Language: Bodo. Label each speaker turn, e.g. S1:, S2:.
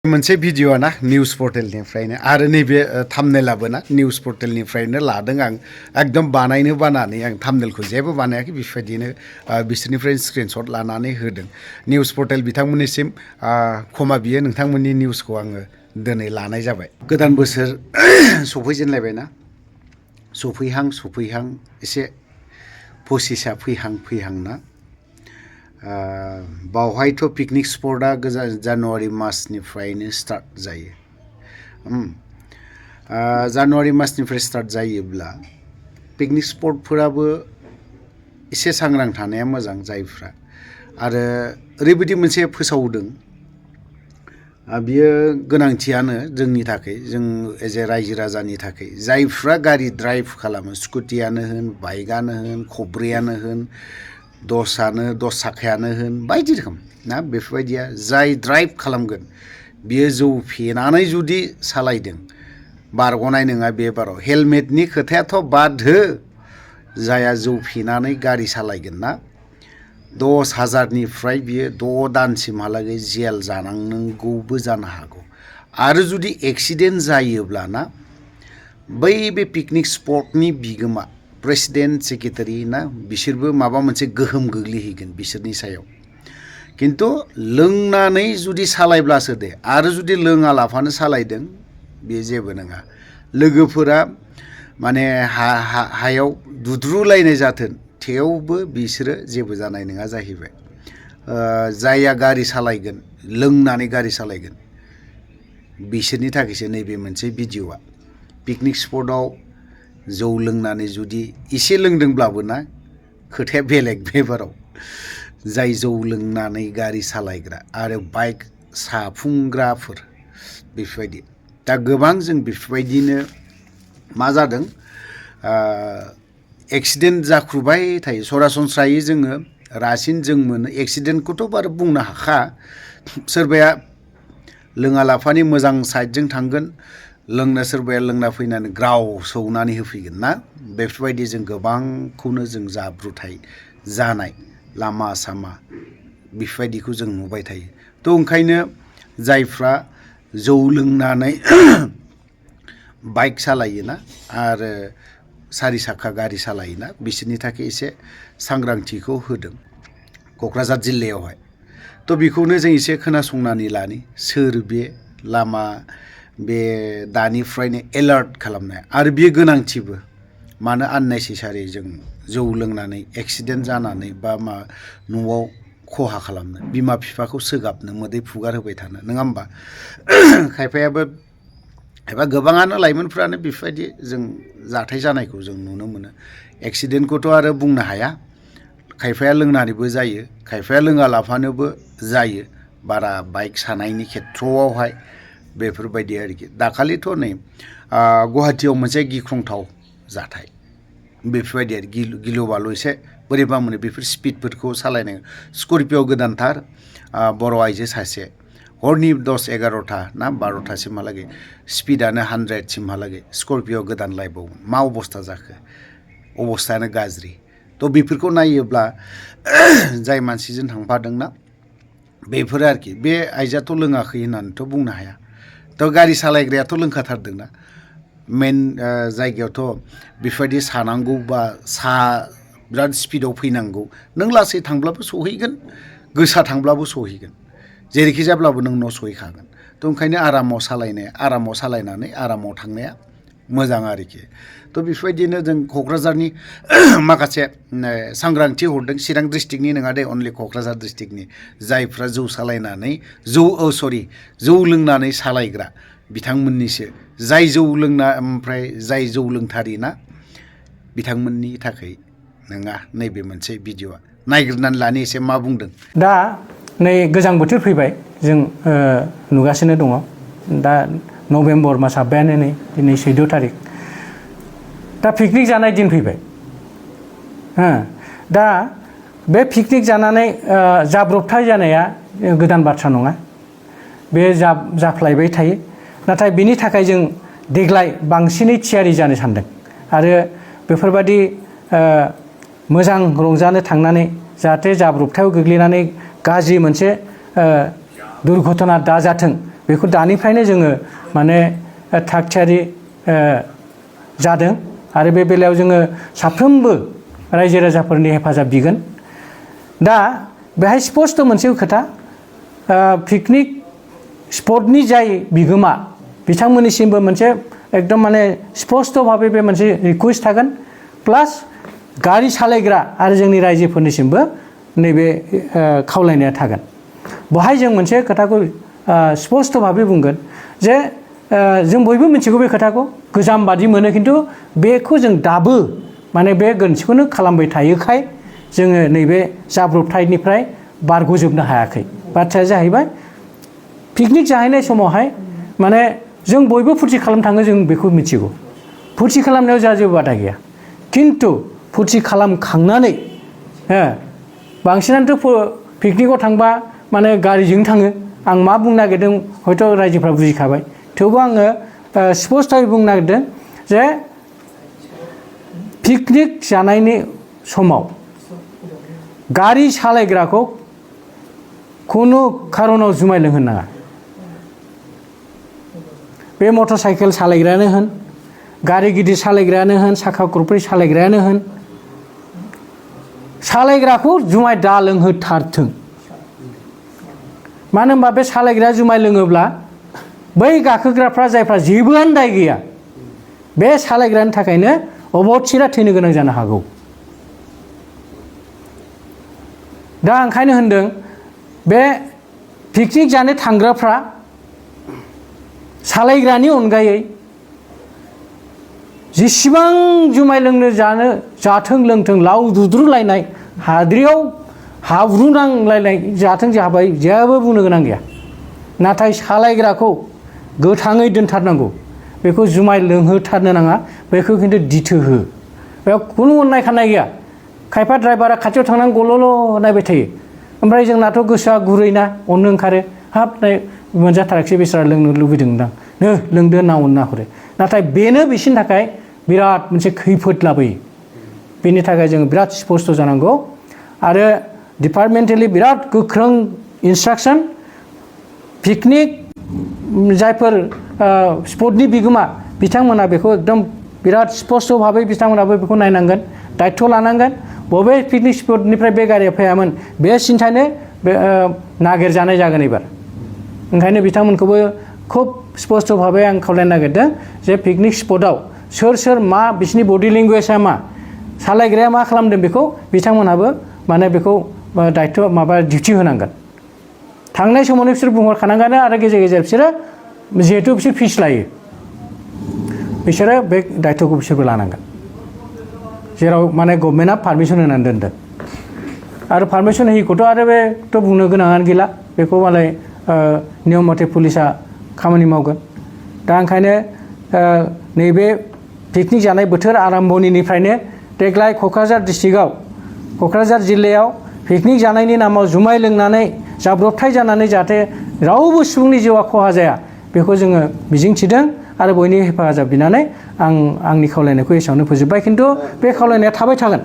S1: मोनसे भिडिअ ना निउज पर्टेलनिफ्रायनो आरो नैबे थाम्बनेलाबो ना निउज पर्टेलनिफ्रायनो लादों आं एकदम बानायनो बानानै आं थाम्बनेलखौ जेबो बानायाखै बेफोरबायदिनो बिसोरनिफ्राय स्क्रिनशट लानानै होदों निउज पर्टेल बिथांमोननिसिम क्षमा बियो नोंथांमोननि निउसखौ आङो दिनै लानाय जाबाय गोदान बोसोर सफैजेनलायबायना सफैहां एसे पसिसा फैहां ना बावहायथ' पिकनिक स्पटआ जानुवारि मासनिफ्रायनो स्टार्ट जायो जानुवारि मासनिफ्राय स्टार्ट जायोब्ला पिकनिक स्पटफोराबो एसे सांग्रां थानाया मोजां जायफ्रा आरो ओरैबायदि मोनसे फोसावदों बियो गोनांथियानो जोंनि थाखाय जों एज ए रायजो राजानि थाखाय जायफ्रा गारि ड्राइभ खालामो स्कुटियानो होन बाइकआनो होन खब्रैयानो होन दस साखायानो होन बायदि रोखोम ना बेफोरबायदिया जाय ड्राइभ खालामगोन बियो जौ फेनानै जुदि सालायदों बारग'नाय नङा बे बाराव हेलमेटनि खोथायाथ' बाद हो जाया जौ फेनानै गारि सालायगोन ना 10,000निफ्राय बियो 6 दानसिमहालागै जेल जानांगौबो जानो हागौ आरो जुदि एक्सिडेन्ट जायोब्ला ना बै बे पिकनिक स्पटनि बिगोमा प्रेसिडेन्ट सेक्रेटारि ना बिसोरबो माबा मोनसे गोहोम गोग्लैहैगोन बिसोरनि सायाव किन्तु लोंनानै जुदि सालायब्लासो दे आरो जुदि लोङालाफानो सालायदों बे जेबो नङा लोगोफोरा माने हायाव दुद्रुलायनाय जाथों थेवबो बिसोरो जेबो जानाय नङा जाहैबाय जायहा गारि सालायगोन लोंनानै गारि सालायगोन बिसोरनि थाखायसो नैबे मोनसे भिडिअआ पिकनिक स्पटआव जौ लोंनानै जुदि एसे लोंदोंब्लाबो ना खोथाया बेलेग बेबाराव जाय जौ लोंनानै गारि सालायग्रा आरो बाइक साफुंग्राफोर बेफोरबायदि दा गोबां जों बेफोरबायदिनो मा जादों एक्सिडेन्ट जाख्रुबाय थायो सरासनस्रायै जोङो रासिन जों मोनो एक्सिडेन्टखौथ' बारा बुंनो हाखा सोरबाया लोङालाफानि मोजां साइडजों थांगोन सोरबाया लोंना फैनानै ग्राव सौनानै होफैगोन ना बेफोरबायदि जों गोबांखौनो जों जाब्रुथाय जानाय लामा सामा बेफोरबायदिखौ जों नुबाय थायो थ' ओंखायनो जायफ्रा जौ लोंनानै बाइक सालायोना आरो सारि साखा गारि सालायोना बिसोरनि थाखाय एसे सांग्रांथिखौ होदों क'क्राझार जिल्लायावहाय थ' बेखौनो जों एसे खोनासंनानै लानि सोर बे लामा बे दानिफ्रायनो एलार्ट खालामनाय आरो बेयो गोनांथिबो मानो आननेसेसारि जों जौ लोंनानै एक्सिडेन्ट जानानै बा न'आव खहा खालामनो बिमा बिफाखौ सोगाबनो मोदै फुगार होबाय थानो नङा होमबा खायफायाबो एबा गोबाङानो लाइमोनफ्रानो बेफोरबायदि जों जाथाय जानायखौ जों नुनो मोनो एक्सिडेन्टखौथ' आरो बुंनो हाया खायफाया लोंनानैबो जायो खायफाया लोङालाफानोबो जायो बारा बाइक सानायनि खेथ्रआवहाय बेफोरबायदि आरोखि दाखालिथ' नै गुवाहाटियाव मोनसे गिख्रंथाव जाथाय बेफोरबायदि आरो गिलु बालु एसे बोरैबा मोनो बेफोर स्पिडफोरखौ सालायनाय स्करपिय' गोदानथार बर' आइजो सासे हरनि 10-11 ना 12टासिमहालागै स्पिडानो 100सिमहालागै स्करपिय' गोदान लायबावो मा अबस्था जाखो अबस्थायानो गाज्रि थ' बेफोरखौ नायोब्ला जाय मानसिजों थांफादोंना बेफोरो आरोखि बे आइजोआथ' लोङाखै होननानैथ' बुंनो हाया थ' गारि सालायग्रायाथ' लोंखाथारदोंना मेन जायगायावथ' बेफोरबायदि सानांगौ बा बिराद स्पिडाव फैनांगौ नों लासै थांब्लाबो सहैगोन गोसा थांब्लाबो सहैगोन जेरैखि जाब्लाबो नों न' सहैखागोन थ' ओंखायनो आरामाव सालायनानै आरामाव थांनाया मोजां आरोखि थ' बेफोरबायदिनो जों क'क्राझारनि माखासे सांग्रांथि हरदों चिरां डिस्ट्रिक्टनि नङा दे अनलि क'क्राझार डिस्ट्रिक्टनि जायफ्रा जौ लोंनानै सालायग्रा बिथांमोननिसो जाय जौ लोंथारि ना बिथांमोननि थाखाय नङा नैबे मोनसे भिडिअआ नायग्रोनानै लानो एसे मा बुंदों
S2: दा नै गोजां बोथोर फैबाय जों नुगासिनो दङ दा नभेम्बर मास हाबबायानो नै दिनै 14 थारिख दा पिकनिक जानाय दिन फैबाय दा बे पिकनिक जानानै जाब्रबथाय जानाया गोदान बाथ्रा नङा बे जाफ्लायबाय थायो नाथाय बेनि थाखाय जों देग्लाय बांसिनै थियारि जानो सानदों आरो बेफोरबायदि मोजां रंजानो थांनानै जाहाथे जाब्रबथायाव गोग्लैनानै गाज्रि मोनसे दुर्घटना दाजाथों बेखौ दानिफ्रायनो जोङो माने थाग थियारि जादों आरो बे बेलायाव जोङो साफ्रोमबो रायजो राजाफोरनि हेफाजाब बिगोन। दा बेहाय स्पष्ट मोनसे खोथा पिकनिक स्पटनि जाय बिगोमा बिथांमोननिसिमबो मोनसे एकदम माने स्पष्ट भाबै बे मोनसे रिकुवेस्ट थागोन प्लास गारि सालायग्रा आरो जोंनि रायजोफोरनिसिमबो नैबे खावलायनाया थागोन। बहाय जों मोनसे खोथाखौ स्पष्ट भाबै बुंगोन जे जों बयबो मिथिगौ बे खोथाखौ गोजाम बादि मोनो खिन्थु बेखौ जों दाबो माने बे गोरोन्थिखौनो खालामबाय थायोखाय जोङो नैबे जाब्रबथायनिफ्राय बारग'जोबनो हायाखै। बाथ्राया जाहैबाय पिकनिक जाहैनाय समावहाय माने जों बयबो फुरथि खालामनो थाङो जों बेखौ मिथिगौ। फुरथि खालामनायाव जोंहा जेबो बादा गैया खिन्थु फुरथि खालामखांनानै बांसिनानोथ' पिकनिकआव थांबा माने गारिजों थाङो। आं मा बुंनो नागिरदों हयथ' रायजोफ्रा बुजिखाबाय थेवबो आङो स्पष्टयै बुंनो नागिरदों जे पिकनिक जानायनि समाव गारि सालायग्राखौ खुनु खारनाव जुमाय लोंहोनो नाङा। बे मटर साइकेल सालायग्रायानो होन गारि गिदिर सालायग्रायानो होन साखा खब्रै सालायग्रायानो होन सालायग्राखौ जुमाय दा लोंहोथारथों। मानो होनबा बे सालायग्राया जुमाय लोङोब्ला बै गाखोग्राफ्रा जायफ्रा जेबोआनो दाय गैया बे सालायग्रानि थाखायनो अबथिरा थैनो गोनां जानो हागौ। दा ओंखायनो होनदों बे पिकनिक जानो थांग्राफ्रा सालायग्रानि अनगायै जेसेबां जुमाय लोंनो जाथों लोंथों लाव दुद्रुलायनाय हाद्रियाव हाब्रु नांलायनाय जाथों जाबाय जेबो बुंनो गोनां गैया। नाथाय सालायग्राखौ गोथाङै दोनथारनांगौ। बेखौ जुमाय लोंहोथारनो नाङा। बेखौ खिन्थु दिथो हो। बेयाव खुनु अननाय खानाय गैया। खायफा ड्राइभारा खाथियाव थांनानै गल'ल' नायबाय थायो। ओमफ्राय जोंनाथ' गोसोआ गुरैना अननो ओंखारो हाब मोनजाथाराखिसै बेस्रा लोंनो लुबैदोंदां नो लोंदो होनना अनना हरो। नाथाय बेनो बिसोरनि थाखाय बिराद मोनसे खैफोद लाबोयो। बेनि थाखाय जों बिराद स्पष्ट जानांगौ आरो डिपार्टमेन्टेलि बिराद गोख्रों इन्सट्राक्सन पिकनिक जायफोर स्पटनि बिगोमा बिथांमोना बेखौ एकदम बिराद स्पष्ट भाबै बिथांमोनाबो बेखौ नायनांगोन दायथ' लानांगोन। बबे पिकनिक स्पटनिफ्राय बे गारिया फैयामोन बे सिन्थानो बे नागिरजानाय जागोन एबार। ओंखायनो बिथांमोनखौबो खुब स्पष्ट भाबै आं खावलायनो नागिरदों जे पिकनिक स्पटआव सोर सोर मा बिसिनि बडि लेंगुवेजआ मा सालायग्राया मा खालामदों बेखौ बिथांमोनहाबो माने बेखौ दायथ' माबा डिउटि होनांगोन। थांनाय समावनो बिसोर बुंहरखानांगोन आरो गेजेर गेजेर बिसोरो जिहेथु बिसोर फिस लायो बिसोरो बे दायथ'खौ बिसोरबो लानांगोन जेराव माने गभर्नमेन्टआ पारमिसन होनानै दोनदों। आरो पारमिसन होयिखौथ' आरो बेथ' बुंनो गोनाङानो गैला बेखौ मालाय नियम मथे पुलिसा खामानि मावगोन। दा ओंखायनो नैबे पिकनिक जानाय बोथोर आराम्भनिफ्रायनो देग्लाय क'क्राझार डिस्ट्रिक्टआव क'क्राझार जिल्लायाव पिकनिक जानायनि नामाव जुमाय लोंनानै जाब्रबथाय जानानै जाहाथे रावबो सुबुंनि जिउआ खहा जाया बेखौ जोङो मिजिंथिदों आरो बयनि हेफाजाब बिनानै आं आंनि खावलायनायखौ एसेयावनो फोजोबबाय। खिन्थु बे खावलायनाया थाबाय थागोन।